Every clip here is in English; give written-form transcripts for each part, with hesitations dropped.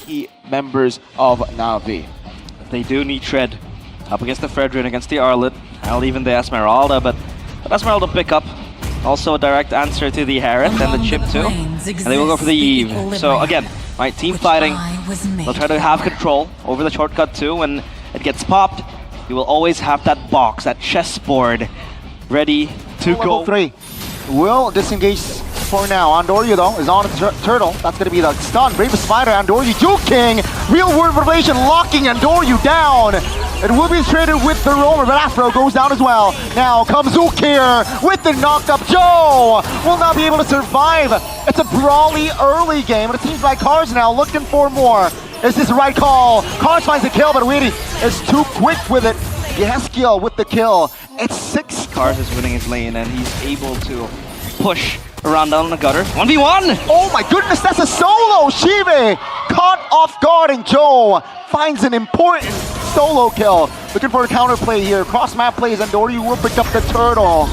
key members of NAVI. They do need Shred up against the Fredrin, against the Arlet, and even the Esmeralda, but Esmeralda pick up. Also a direct answer to the Harith and the Chip too. And they will go for the Eve. So again, right, team fighting. They'll try to have control over the shortcut too. When it gets popped, you will always have that box, that chessboard, ready to go. Level 3 will disengage for now. Andorio though is on the turtle. That's going to be the stun. Bravest Spider, Andorio juking. Real world revelation locking Andorio down. It will be traded with the roamer, but Afro goes down as well. Now comes Ukir with the knock-up. Joe will not be able to survive. It's a brawly early game, and it seems like Cars now looking for more. Is this the right call? Cars finds the kill, but Weedy is too quick with it. Yeskiel with the kill. It's 6. Cars is winning his lane, and he's able to push around down the gutter. 1v1! Oh my goodness, that's a solo! Shive caught off guard, and Joe finds an important solo kill. Looking for a counterplay here. Cross map plays, and Dory will pick up the turtle.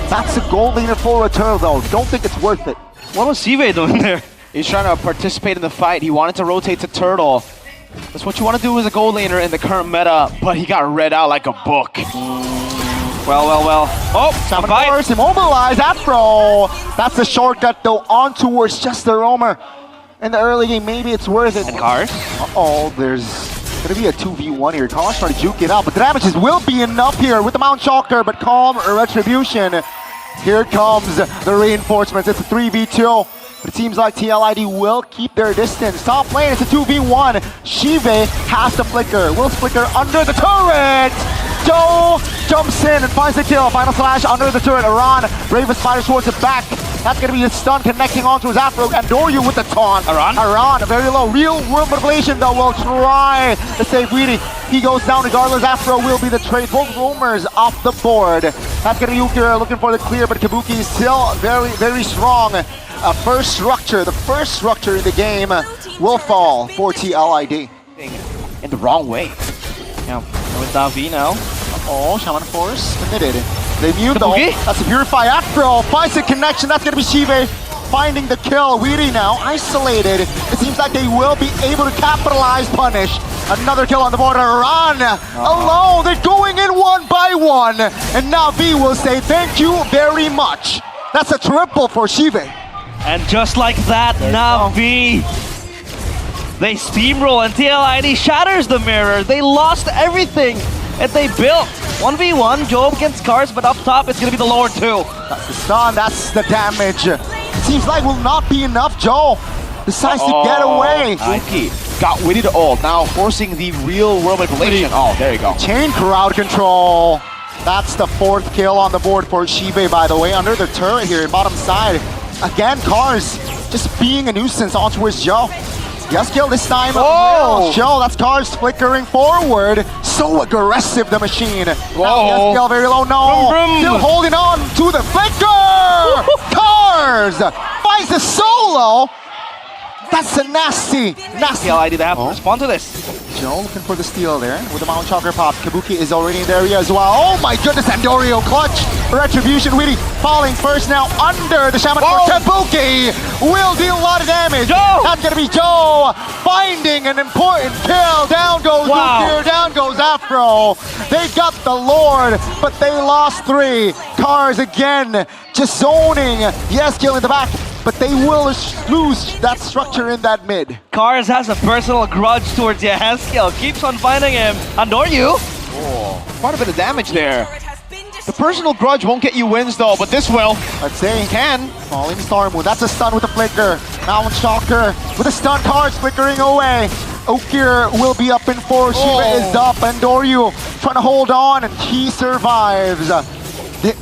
That's a gold laner for a turtle though. Don't think it's worth it. What was Sive doing there? He's trying to participate in the fight. He wanted to rotate to turtle. That's what you want to do as a gold laner in the current meta, but he got read out like a book. Well. Oh, Salmon Force immobilized. Afro. That's a shortcut though on towards just the roamer. In the early game, maybe it's worth it. And Cars? Uh-oh, there's gonna be a 2v1 here. Cars trying to juke it out, but the damages will be enough here with the Mount Shocker, but calm Retribution. Here comes the reinforcements. It's a 3v2. But it seems like TLID will keep their distance. Top lane, it's a 2v1. Shive has to flicker. Will flicker under the turret. Joe jumps in and finds the kill. Final slash under the turret. Aran, Bravest Spider towards the back. That's going to be a stun connecting onto his Afro. And Doryu with the taunt. Aran, very low. Real world manipulation though will try to save Weedy. He goes down regardless. Afro will be the trade. Both roamers off the board. That's going to be Ukira looking for the clear, but Kabuki is still very strong. The first structure in the game will fall for TLID. In the wrong way. Yeah, with Davi now. Oh, Shaman Force committed. They mute though. Kabuki? That's a Purify Afro. Finds a connection. That's going to be Shive finding the kill. Weedy now isolated. It seems like they will be able to capitalize, punish. Another kill on the border. Run alone. They're going in one by one. And Navi will say thank you very much. That's a triple for Shive. And just like that, Navi, they steamroll and TLID shatters the mirror. They lost everything that they built. 1v1, Joe against Cars, but up top it's gonna be the Lord too. That's the stun, that's the damage. Seems like will not be enough. Joe decides to get away. Uki got Witty to ult, now forcing the real world manipulation. Oh, there you go. Chain crowd control. That's the 4th kill on the board for Shibe, by the way, under the turret here, bottom side. Again, Cars just being a nuisance on towards Joe. Yes, kill this time. Oh! Joe, that's Cars flickering forward. So aggressive, the machine. Whoa. Yes, kill very low. No. Still holding on to the flicker. Cars finds the solo. That's a nasty. TLID, they have to respond to this. Joe looking for the steal there with the Mount Shocker pop. Kabuki is already in the area as well. Oh my goodness, Andorio clutch. Retribution, Weedy falling first now under the Shaman Force. Kabuki will deal a lot of damage. Joe! That's gonna be Joe finding an important kill. Down goes Ukir, down goes Afro. They got the Lord, but they lost 3. Cars again, just zoning. Yes, kill in the back. But they will lose that structure in that mid. Cars has a personal grudge towards Yehaskiel, keeps on finding him. Andoryu. Oh, quite a bit of damage there. The personal grudge won't get you wins though, but this will. Let's say Can. Falling Stormwood. That's a stun with a flicker. Now on Shocker with a stun. Cars flickering away. Ukir will be up in 4. Shiva is up. Andoryu trying to hold on, and he survives.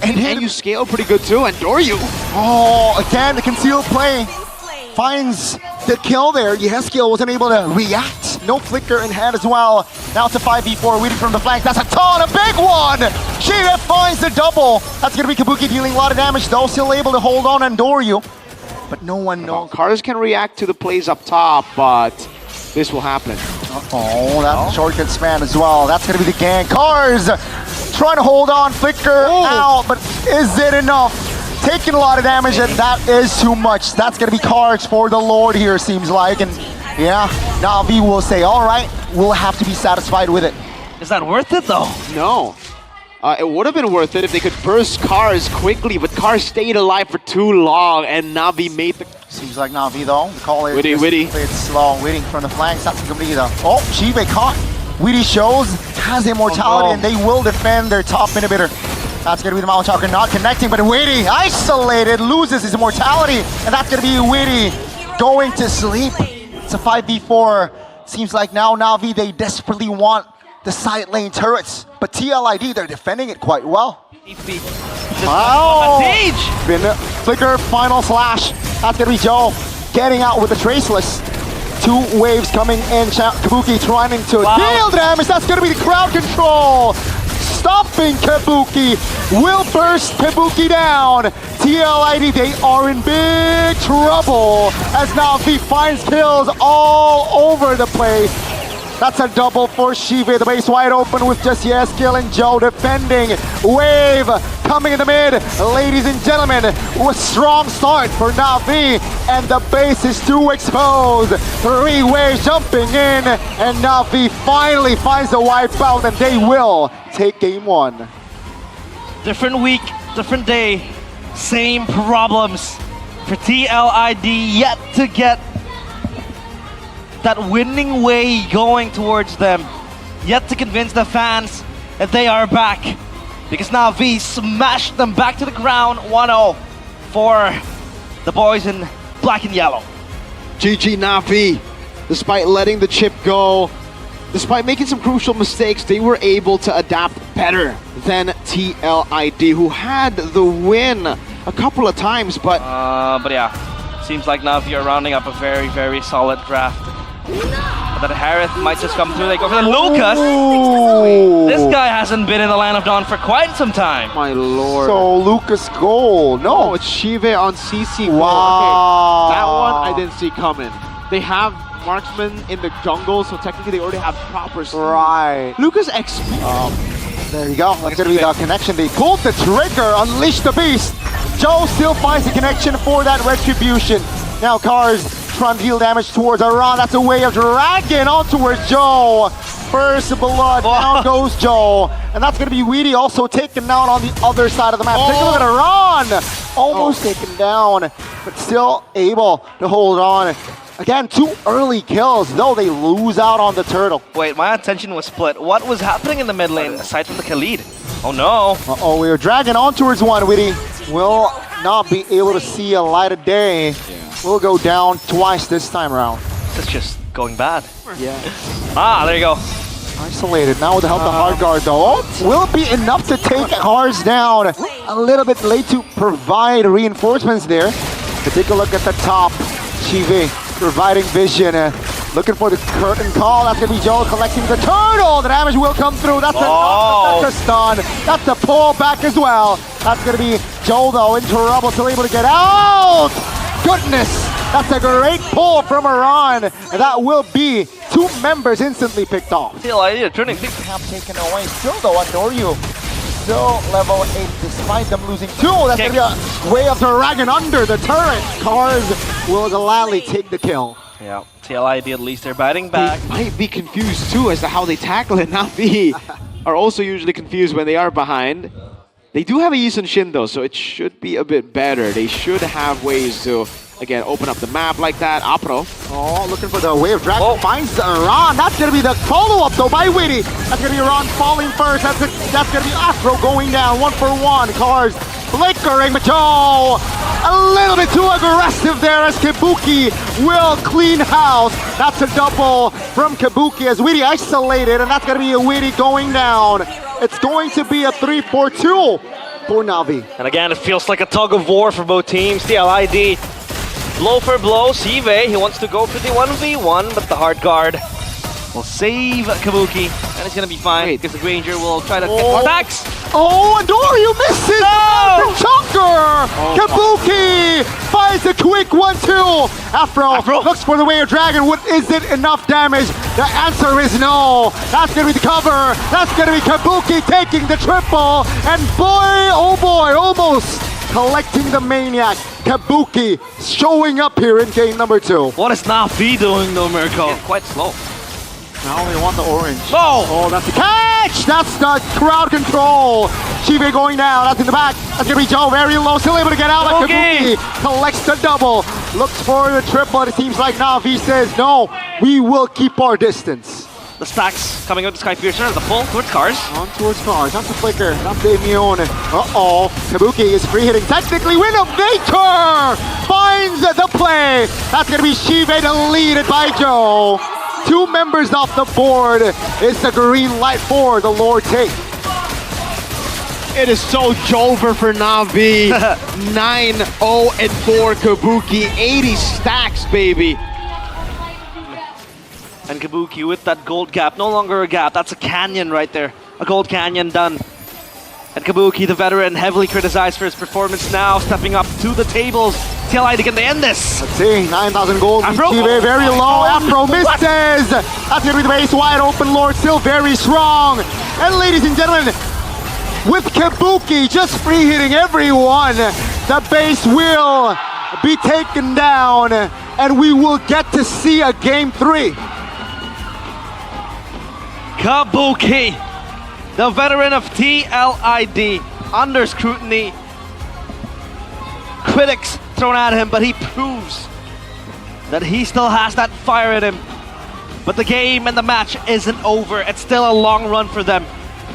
And you scale pretty good too, and Doryu. Oh, again, the concealed play finds the kill there. Yeskiel wasn't able to react. No flicker in hand as well. Now it's a 5v4 waiting from the flank. That's a ton, a big one! Shiva finds the double. That's going to be Kabuki dealing a lot of damage, though. Still able to hold on Doryu. But no one knows. Cars can react to the plays up top, but this will happen. Oh, that's shortcut spam as well. That's going to be the gang. Cars trying to hold on, flicker out, but is it enough? Taking a lot of damage, and that is too much. That's going to be Cars for the Lord here, seems like. And Yeah, Navi will say, all right, we'll have to be satisfied with it. Is that worth it though? No. It would have been worth it if they could burst Cars quickly, but Cars stayed alive for too long, and Navi made the... Seems like Navi though, the call is Witty. played slow, waiting from the flanks, that's completed. Oh, Chive caught. Witty shows, has immortality, and they will defend their top inhibitor. That's gonna be the Mount Chalker not connecting, but Witty, isolated, loses his immortality, and that's gonna be Witty going to sleep. It's a 5v4. Seems like now Navi, they desperately want the side lane turrets, but TLID, they're defending it quite well. Wow! Spin flicker, final slash. That's gonna be Joe getting out with the traceless. 2 waves coming in. Kabuki trying to deal damage. That's gonna be the crowd control. Stopping Kabuki. Will burst Kabuki down. TLID, they are in big trouble as Navi finds kills all over the place. That's a double for Shive. The base wide open with just Yes killing Joe defending. Wave coming in the mid. Ladies and gentlemen, a strong start for Navi. And the base is too exposed. 3 waves jumping in. And Navi finally finds the wipeout and they will take game 1. Different week, different day, same problems for TLID, yet to get that winning way going towards them, yet to convince the fans that they are back, because Navi smashed them back to the ground 1-0 for the boys in black and yellow. GG Navi, despite letting the chip go, despite making some crucial mistakes, they were able to adapt better than TLID, who had the win a couple of times, but yeah, seems like Navi are rounding up a very, very solid draft. But that Harith might just come through. They go for the Lucas. This guy hasn't been in the Land of Dawn for quite some time. My lord. So Lucas goal. No, it's Shive on CC. Wow. Okay, that one I didn't see coming. They have marksmen in the jungle, so technically they already have proper speed. Right. Lucas XP. There you go. That's gonna be the connection. They pulled the trigger, unleashed the beast. Joe still finds the connection for that retribution. Now Cars trying to deal damage towards Aran. That's a way of dragging on towards Joe. First blood, down goes Joe. And that's gonna be Weedy also taken down on the other side of the map. Take a look at Aran. Almost taken down, but still able to hold on. Again, 2 early kills, though they lose out on the turtle. Wait, my attention was split. What was happening in the mid lane aside from the TLID? Oh no. Uh-oh, we are dragging on towards one, Witty. Will not be able to see a light of day. We'll go down twice this time around. This is just going bad. Yeah. There you go. Isolated now with the help of Hard Guard though. Oh, will it be enough to take Cars down? A little bit late to provide reinforcements there. But take a look at the top. Chive providing vision. Looking for the curtain call. That's going to be Joel collecting the turtle. The damage will come through. That's a stun. That's a pull back as well. That's going to be Joel though in trouble, still able to get out. Goodness. That's a great pull from Iran. That will be 2 members instantly picked off. TLID turning things Have taken away. Still though, Noryu. Still level 8 despite them losing 2. That's going to be a way of dragging under the turret. Cars will gladly take the kill. Yeah, TLID at least they're batting back. They might be confused too as to how they tackle it. Navi are also usually confused when they are behind. They do have a Yisun Shin though, so it should be a bit better. They should have ways to, again, open up the map like that. Apro. Oh, looking for the wave drag. Finds Iran. That's going to be the follow-up though by Witty. That's going to be Iran falling first. That's going to be Afro going down 1 for 1. Cars flickering, but Joe a little bit too aggressive there as Kabuki will clean house. That's a double from Kabuki as Witty isolated, and that's going to be a Witty going down. It's going to be a 3-4-2 for Navi. And again, it feels like a tug of war for both teams. TLID, blow for blow. Sive, he wants to go for the 1v1, but the hard guard will save Kabuki, and it's going to be fine because the Granger will try to get attacks. Oh, and Doryu misses! No! Chunker! Kabuki finds a quick 1-2. Afro looks for the way of dragon. Is it enough damage? The answer is no. That's going to be the cover. That's going to be Kabuki taking the triple. And boy, oh boy, almost collecting the Maniac. Kabuki showing up here in game number 2. What is Navi doing though, Mirko? Quite slow. Now they want the orange. No! Oh, that's the catch! That's the crowd control. Chibe going down. That's in the back. That's gonna be Joe. Very low. Still able to get out. But Okay. Kabuki collects the double. Looks for the triple. It seems like Navi says, no, we will keep our distance. The stacks coming out to Skypiercer, the pull towards cars. On towards cars. That's the flicker. That's the immune. Uh-oh. Kabuki is free hitting. Technically, Winnovator finds the play. That's gonna be Chibe deleted by Joe. 2 members off the board. It's the green light for the Lord take. It is so Jover for Navi. 9-0-4 Kabuki. 80 stacks, baby. And Kabuki with that gold gap, no longer a gap, that's a canyon right there. A gold canyon done. And Kabuki, the veteran, heavily criticized for his performance now, stepping up to the tables. TLID, can they end this? Let's see, 9,000 gold. Afro. Chibe very low. Afro misses. That's gonna be the base wide open. Lord still very strong. And ladies and gentlemen, with Kabuki just free hitting everyone, the base will be taken down, and we will get to see a game 3. Kabuki, the veteran of TLID, under scrutiny. Critics thrown at him, but he proves that he still has that fire in him. But the game and the match isn't over. It's still a long run for them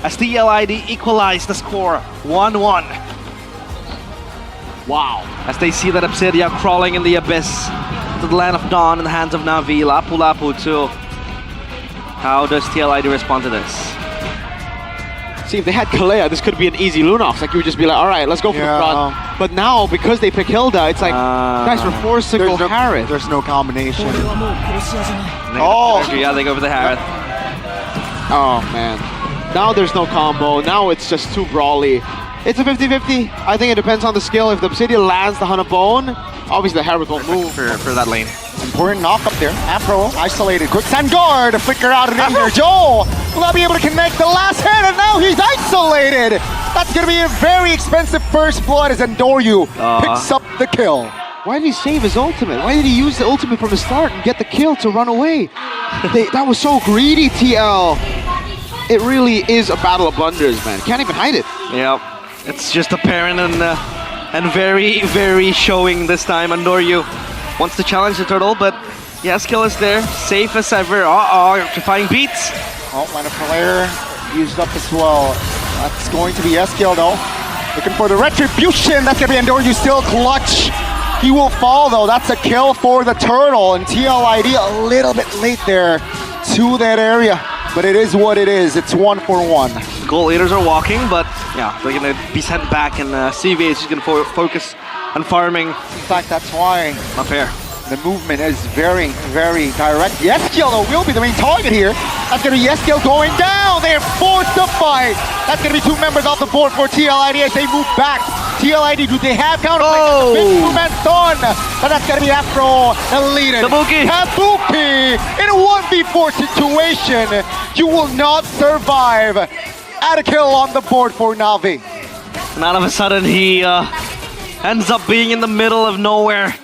as TLID equalize the score 1-1. Wow. As they see that Obsidian crawling in the abyss to the land of dawn in the hands of Navi, Lapu Lapu too. How does TLID respond to this? See, if they had Kalea, this could be an easy Lunox. Like, you would just be like, all right, let's go for the front. But now, because they pick Hilda, it's like, guys, we're forced to go Harith. There's no combination. Yeah, they go for the Harith. Oh, man. Now there's no combo. Now it's just too brawly. It's a 50-50. I think it depends on the skill. If the Obsidian lands the Hanabone, obviously the Harith won't move. For that lane. Important knock up there. Afro isolated. Quicksand guard. Flicker out of danger. Joel will not be able to connect the last hit, and now he's isolated. That's going to be a very expensive first blood as Endoryu picks up the kill. Why did he save his ultimate? Why did he use the ultimate from the start and get the kill to run away? That was so greedy, TL. It really is a battle of blunders, man. Can't even hide it. Yeah, it's just apparent and very, very showing this time. Endoryu wants to challenge the turtle, but yeah, skill is there. Safe as ever. Electrifying beats. Oh, and a player used up as well. That's going to be Eskiel though. Looking for the retribution. That's going to be Endoryu still clutch. He will fall though. That's a kill for the turtle. And TLID a little bit late there to that area. But it is what it is. It's 1-for-1. Goal leaders are walking, but yeah, they're going to be sent back, and CV is just going to focus on farming. In fact, that's why Not fair. the movement is very, very direct. Yeskiel though will be the main target here. That's going to be Yeskiel going down. They're forced to fight. That's going to be 2 members off the board for TLID as they move back. TLID, do they have counter? Oh! Big movement done. But that's going to be Afro deleted. Kabuki. Kabuki in a 1v4 situation. You will not survive. Add a kill on the board for Navi. And all of a sudden, he ends up being in the middle of nowhere.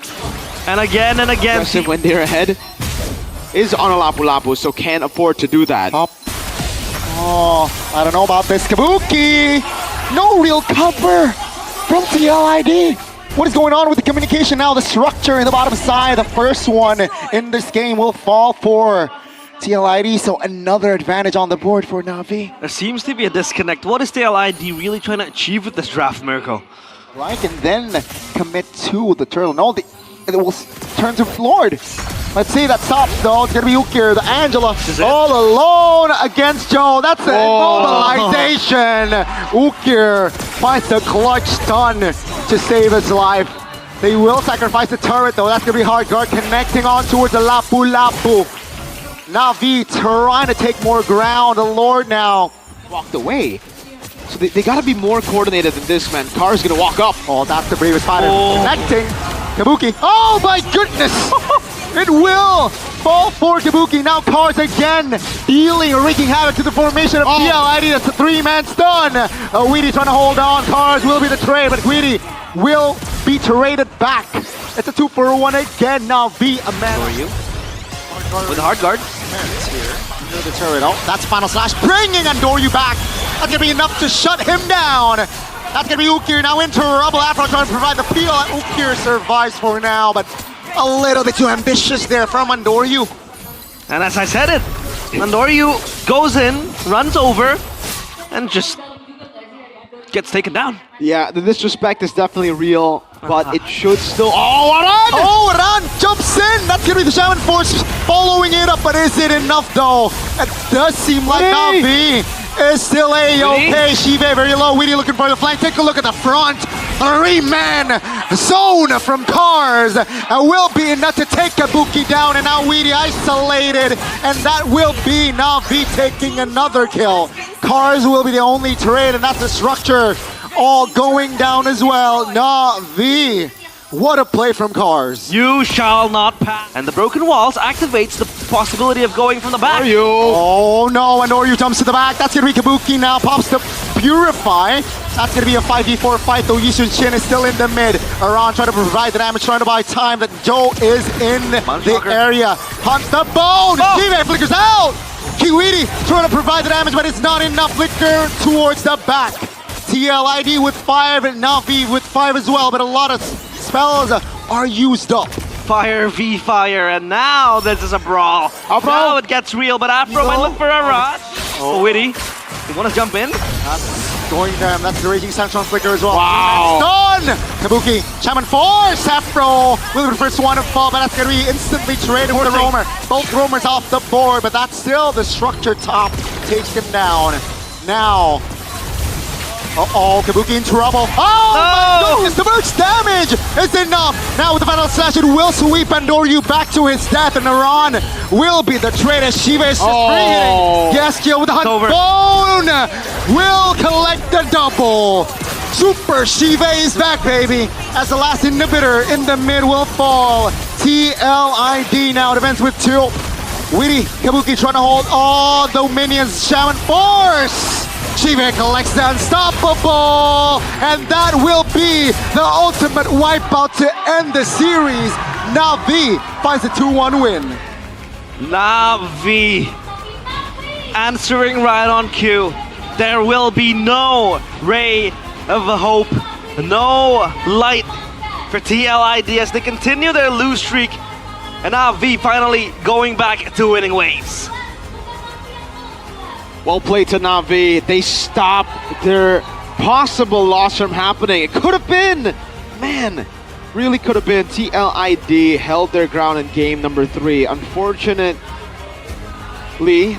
And again, Aggressive when they're ahead. Is on a Lapu Lapu, so can't afford to do that. Up. Oh, I don't know about this. Kabuki! No real cover from TLID. What is going on with the communication now? The structure in the bottom side, the first one in this game will fall for TLID, so another advantage on the board for Navi. there seems to be a disconnect. What is TLID really trying to achieve with this draft, Mirko? Right, and then commit to the turtle. No, it will turn to Lord. Let's see, that stops though. It's gonna be Ukir, the Angela, all alone against Joe. That's an immobilization. Ukir finds the clutch stun to save his life. They will sacrifice the turret though. That's gonna be hard. Guard connecting on towards the Lapu Lapu. Navi trying to take more ground. The Lord now Walked away. So they gotta be more coordinated than this, man. Car's gonna walk up. Oh, that's the bravest fighter. Connecting. Kabuki. Oh my goodness! It will fall for Kabuki. Now Cars again dealing, wreaking havoc to the formation of TLID. That's a 3-man stun. Weedy trying to hold on. Cars will be the trade, but Weedy will be traded back. It's a 2-for-1 again. Now V, a man. For you. With a hard guard. Near the turret. Oh, that's Final Slash bringing Andoryu back. That's gonna be enough to shut him down. That's gonna be Ukir now into trouble after trying to provide the peel. Ukir survives for now, but a little bit too ambitious there from Andoryu. And as I said it, Andoryu goes in, runs over, and just gets taken down. Yeah, the disrespect is definitely real, but it should still. Oh, Aran! Oh, Ran jumps in! That's gonna be the Shaman Force following it up, but is it enough though? It does seem like Navi is still A-okay. Shive very low. Weedy looking for the flank. Take a look at the front. 3-man zone from Cars. Will be enough to take Kabuki down, and now Weedy isolated, and that will be Navi taking another kill. Cars will be the only trade, and that's the structure all going down as well. Navi, what a play from Cars. You shall not pass. And the broken walls activates the possibility of going from the back. Oh no, and Oryu jumps to the back. That's gonna be Kabuki now, pops the Purify. That's gonna be a 5v4 fight though. Yishun Shin is still in the mid. Aran trying to provide the damage, trying to buy time, but Joe is in the area. Hunt the bone! Shive flickers out! Kiwiti trying to provide the damage, but it's not enough. Flicker towards the back. TLID with 5 and Navi with 5 as well, but a lot of spells are used up. Fire v fire, and now this is a brawl. Now it gets real, but Afro might look for a rush. Oh, Witty, you want to jump in? That's going down. That's the Raging Sandstorm Flicker as well. Wow. Done! Kabuki, Shaman Force, Afro will be the first one to fall, but that's going to be instantly traded with the Roamer. Both Roamers off the board, but that's still the structure top takes him down. Now, uh-oh, Kabuki in trouble. Oh my goodness, the burst damage is enough. Now with the Final Slash, it will sweep Andoryu back to his death, and Aran will be the traitor. Shiva is just free-hitting. Yes, kill with the Hunt Bone will collect the double. Super Shiva is back, baby, as the last inhibitor in the mid will fall. TLID now defends with 2. Witty, Kabuki trying to hold all the minions. Shaman Force! Shiva collects the unstoppable, and that will be the ultimate wipeout to end the series. Navi finds a 2-1 win. Navi answering right on cue. There will be no ray of hope, no light for TLID as they continue their lose streak, and Navi finally going back to winning ways. Well played to Navi. They stopped their possible loss from happening. It could have been, man, really could have been. TLID held their ground in game number 3. Unfortunately,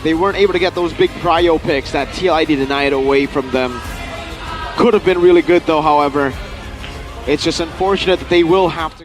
they weren't able to get those big prio picks that TLID denied away from them. Could have been really good though, however. It's just unfortunate that they will have to